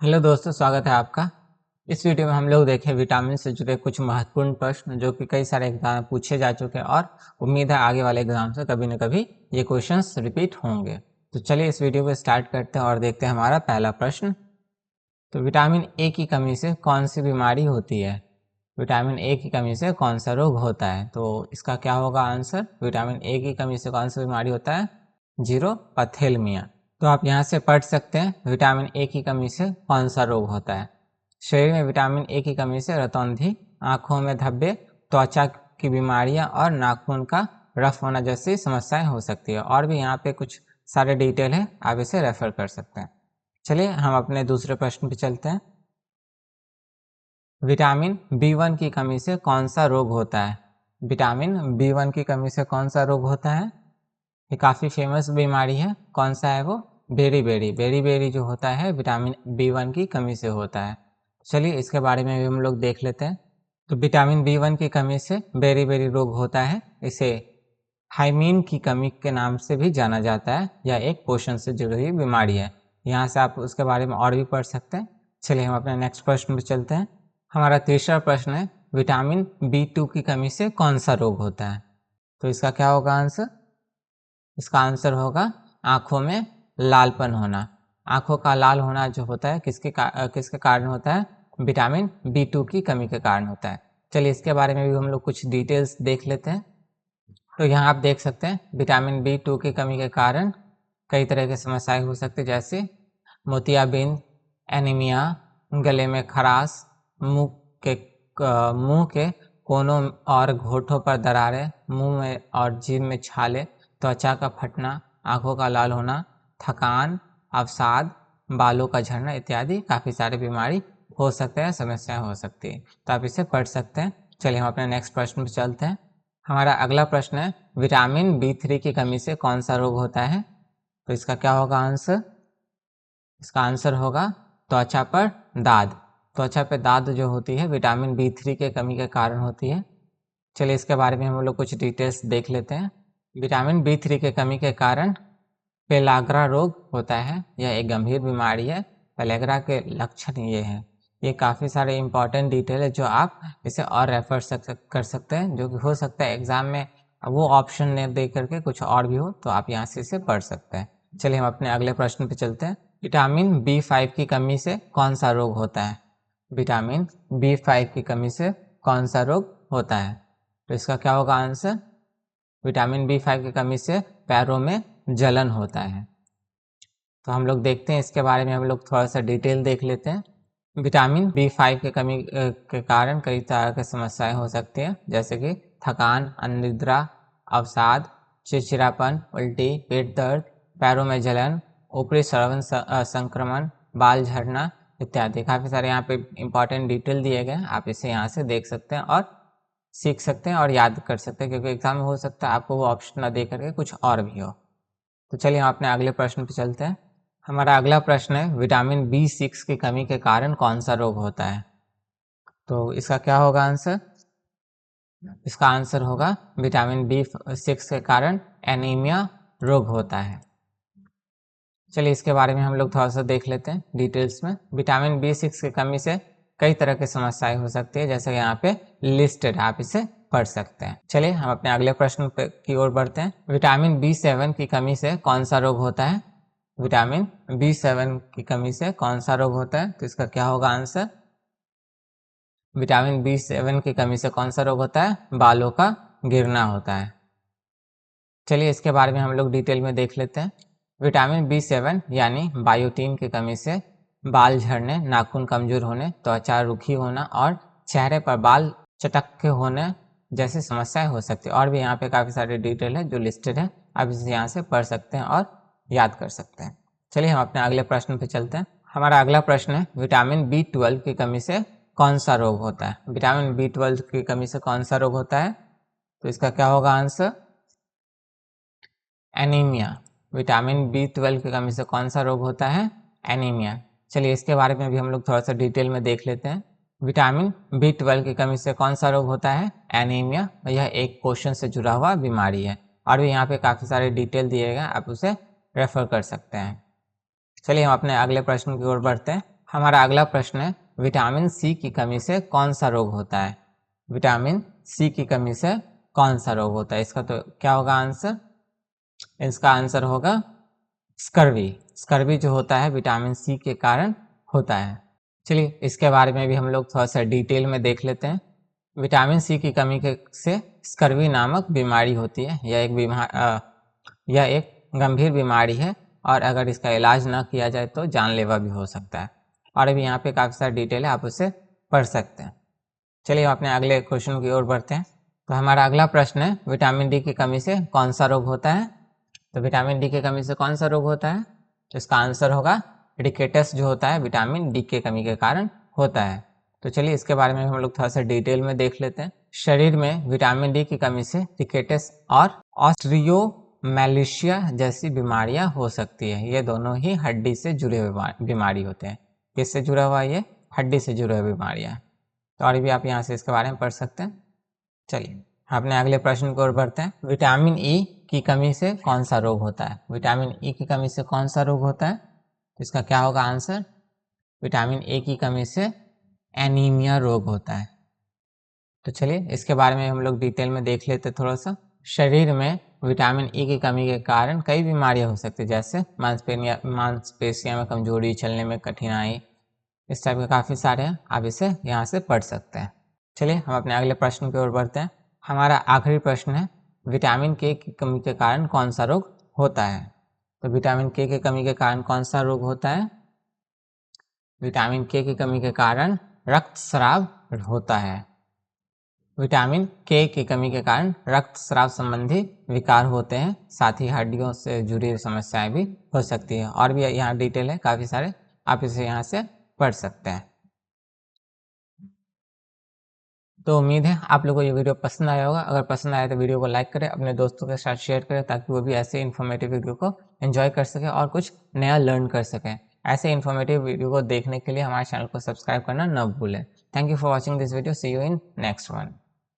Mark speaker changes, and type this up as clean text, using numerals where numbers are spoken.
Speaker 1: Hello दोस्तों, स्वागत है आपका। इस वीडियो में हम लोग देखें विटामिन से जुड़े कुछ महत्वपूर्ण प्रश्न जो कि कई सारे एग्जाम में पूछे जा चुके हैं और उम्मीद है आगे वाले एग्जाम से कभी न कभी ये क्वेश्चंस रिपीट होंगे। तो चलिए इस वीडियो को स्टार्ट करते हैं और देखते हैं हमारा पहला प्रश्न। तो विटामिन ए की कमी से कौन सी बीमारी होती है? विटामिन ए की कमी से कौन सा रोग होता है? तो इसका क्या होगा आंसर? विटामिन ए की कमी से कौन सा बीमारी होता है? जीरोपैथेलमिया। तो आप यहाँ से पढ़ सकते हैं विटामिन ए की कमी से कौन सा रोग होता है। शरीर में विटामिन ए की कमी से रतौंधी, आंखों में धब्बे, त्वचा की बीमारियां और नाखून का रफ होना जैसी समस्याएं हो सकती है। और भी यहाँ पे कुछ सारे डिटेल है, आप इसे रेफर कर सकते हैं। चलिए हम अपने दूसरे प्रश्न पे चलते हैं। विटामिन बी1 की कमी से कौन सा रोग होता है? विटामिन बी1 की कमी से कौन सा रोग होता है? ये काफ़ी फेमस बीमारी है। कौन सा है वो? बेरी जो होता है विटामिन बी1 की कमी से होता है। चलिए इसके बारे में भी हम लोग देख लेते हैं। तो विटामिन बी1 की कमी से बेरी रोग होता है। इसे हाइमीन की कमी के नाम से भी जाना जाता है। यह एक पोषण से जुड़ी हुई बीमारी है। यहाँ से आप उसके बारे में और भी पढ़ सकते हैं। चलिए हम अपने नेक्स्ट प्रश्न पर चलते हैं। हमारा तीसरा प्रश्न है विटामिन बी2 की कमी से कौन सा रोग होता है? तो इसका क्या होगा आंसर? इसका आंसर होगा आंखों में लालपन होना। आंखों का लाल होना जो होता है किसके कारण होता है? विटामिन बी2 की कमी के कारण होता है। चलिए इसके बारे में भी हम लोग कुछ डिटेल्स देख लेते हैं। तो यहाँ आप देख सकते हैं विटामिन बी2 की कमी के कारण कई तरह की समस्याएं हो सकती है, जैसे मोतियाबिंद, एनीमिया, गले में खराश, मुंह के कोनों और घोंटों पर दरारें, मुंह में और जीभ में छाले, त्वचा का फटना, आंखों का लाल होना, थकान, अवसाद, बालों का झड़ना इत्यादि काफ़ी सारी बीमारी हो सकते हैं, समस्याएं हो सकती है। तो आप इसे पढ़ सकते हैं। चलिए हम अपने नेक्स्ट प्रश्न पर चलते हैं। हमारा अगला प्रश्न है विटामिन बी3 की कमी से कौन सा रोग होता है? तो इसका क्या होगा आंसर? इसका आंसर होगा त्वचा पर दाद। त्वचा पर दाद जो होती है विटामिन बी3 के कमी के कारण होती है। चलिए इसके बारे में हम लोग कुछ डिटेल्स देख लेते हैं। विटामिन बी3 के कमी के कारण पेलाग्रा रोग होता है। यह एक गंभीर बीमारी है। पेलाग्रा के लक्षण ये हैं। ये काफ़ी सारे इंपॉर्टेंट डिटेल है जो आप इसे और रेफर कर सकते हैं, जो कि हो सकता है एग्जाम में वो ऑप्शन ने दे करके कुछ और भी हो, तो आप यहाँ से इसे पढ़ सकते हैं। चलिए हम अपने अगले प्रश्न पे चलते हैं। विटामिन बी5 की कमी से कौन सा रोग होता है? विटामिन बी5 की कमी से कौन सा रोग होता है? तो इसका क्या होगा आंसर? विटामिन बी5 की कमी से पैरों में जलन होता है। तो हम लोग देखते हैं इसके बारे में, हम लोग थोड़ा सा डिटेल देख लेते हैं। विटामिन बी5 की कमी के कारण कई तरह की समस्याएं हो सकती हैं, जैसे कि थकान, अनिद्रा, अवसाद, चिड़चिड़ापन, उल्टी, पेट दर्द, पैरों में जलन, ऊपरी श्रवण संक्रमण, बाल झड़ना इत्यादि। काफ़ी सारे यहाँ पे इंपॉर्टेंट डिटेल दिए गए हैं। आप इसे यहाँ से देख सकते हैं और सीख सकते हैं और याद कर सकते हैं, क्योंकि एग्जाम में हो सकता है आपको वो ऑप्शन ना दे करके कुछ और भी हो। तो चलिए हम अपने अगले प्रश्न पर चलते हैं। हमारा अगला प्रश्न है विटामिन बी6 की कमी के कारण कौन सा रोग होता है? तो इसका क्या होगा आंसर? इसका आंसर होगा विटामिन बी6 के कारण एनीमिया रोग होता है। चलिए इसके बारे में हम लोग थोड़ा सा देख लेते हैं डिटेल्स में। विटामिन बी6 की कमी से कई तरह की समस्याएं हो सकती है, जैसे कि यहाँ पे लिस्टेड, आप इसे पढ़ सकते हैं। चलिए हम अपने अगले प्रश्न की ओर बढ़ते हैं। विटामिन बी7 की कमी से कौन सा रोग होता है? विटामिन बी7 की कमी से कौन सा रोग होता है? तो इसका क्या होगा आंसर? विटामिन बी7 की कमी से कौन सा रोग होता है? बालों का गिरना होता है। चलिए इसके बारे में हम लोग डिटेल में देख लेते हैं। विटामिन बी7 यानी बायोटीन की कमी से बाल झड़ने, नाखून कमजोर होने, त्वचा रूखी होना और चेहरे पर बाल चटक होने जैसी समस्याएं हो सकती है। और भी यहाँ पे काफ़ी सारे डिटेल है जो लिस्टेड है, आप इसे यहाँ से पढ़ सकते हैं और याद कर सकते हैं। चलिए हम अपने अगले प्रश्न पे चलते हैं। हमारा अगला प्रश्न है विटामिन बी12 की कमी से कौन सा रोग होता है? विटामिन बी12 की कमी से कौन सा रोग होता है? तो इसका क्या होगा आंसर? एनीमिया। विटामिन बी12 की कमी से कौन सा रोग होता है? एनीमिया। चलिए इसके बारे में भी हम लोग थोड़ा सा डिटेल में देख लेते हैं। विटामिन बी12 की कमी से कौन सा रोग होता है? एनीमिया। यह एक पोषण से जुड़ा हुआ बीमारी है। और भी यहाँ पे काफ़ी सारे डिटेल दिए गए, आप उसे रेफर कर सकते हैं। चलिए हम अपने अगले प्रश्न की ओर बढ़ते हैं। हमारा अगला प्रश्न है, विटामिन सी की कमी से कौन सा रोग होता है? विटामिन सी की कमी से कौन सा रोग होता है? इसका तो क्या होगा आंसर? इसका आंसर होगा स्कर्वी। स्कर्वी जो होता है विटामिन सी के कारण होता है। चलिए इसके बारे में भी हम लोग थोड़ा सा डिटेल में देख लेते हैं। विटामिन सी की कमी से स्कर्वी नामक बीमारी होती है। यह एक गंभीर बीमारी है और अगर इसका इलाज ना किया जाए तो जानलेवा भी हो सकता है। और अभी यहाँ पे काफ़ी सारा डिटेल है, आप उसे पढ़ सकते हैं। चलिए हम अपने अगले क्वेश्चन की ओर बढ़ते हैं। तो हमारा अगला प्रश्न है, विटामिन डी की कमी से कौन सा रोग होता है? तो विटामिन डी की कमी से कौन सा रोग होता है? तो इसका आंसर होगा रिकेटस, जो होता है विटामिन डी की कमी के कारण होता है। तो चलिए इसके बारे में हम लोग थोड़ा सा डिटेल में देख लेते हैं। शरीर में विटामिन डी की कमी से रिकेटस और ऑस्ट्रियोमैलेशिया जैसी बीमारियां हो सकती है। ये दोनों ही हड्डी से जुड़े हुए बीमारी होते हैं। किससे जुड़ा हुआ? ये हड्डी से जुड़े हुए बीमारियां। तो और भी आप यहाँ से इसके बारे में पढ़ सकते हैं। चलिए अपने अगले प्रश्न की ओर बढ़ते हैं। विटामिन ई की कमी से कौन सा रोग होता है? विटामिन ई की कमी से कौन सा रोग होता है? तो इसका क्या होगा आंसर? विटामिन ए की कमी से एनीमिया रोग होता है। तो चलिए इसके बारे में हम लोग डिटेल में देख लेते थोड़ा सा। शरीर में विटामिन ई की कमी के कारण कई बीमारियां हो सकती है, जैसे मांसपेशियों में कमजोरी, चलने में कठिनाई, इस टाइप के काफ़ी सारे हैं। आप इसे यहाँ से पढ़ सकते हैं। चलिए हम अपने अगले प्रश्न की ओर बढ़ते हैं। हमारा आखिरी प्रश्न है, विटामिन के की कमी के कारण कौन सा रोग होता है? तो विटामिन के की कमी के कारण कौन सा रोग होता है? विटामिन के की कमी के कारण रक्तस्राव होता है। विटामिन के की कमी के कारण रक्तस्राव संबंधी विकार होते हैं, साथ ही हड्डियों से जुड़ी समस्याएं भी हो सकती है। और भी यहाँ डिटेल है काफ़ी सारे, आप इसे यहाँ से पढ़ सकते हैं। तो उम्मीद है आप लोगों को ये वीडियो पसंद आया होगा। अगर पसंद आया तो वीडियो को लाइक करें, अपने दोस्तों के साथ शेयर करें, ताकि वो भी ऐसे इन्फॉर्मेटिव वीडियो को एंजॉय कर सकें और कुछ नया लर्न कर सकें। ऐसे इन्फॉर्मेटिव वीडियो को देखने के लिए हमारे चैनल को सब्सक्राइब करना न भूलें। Thank you for watching this video. See you in next one.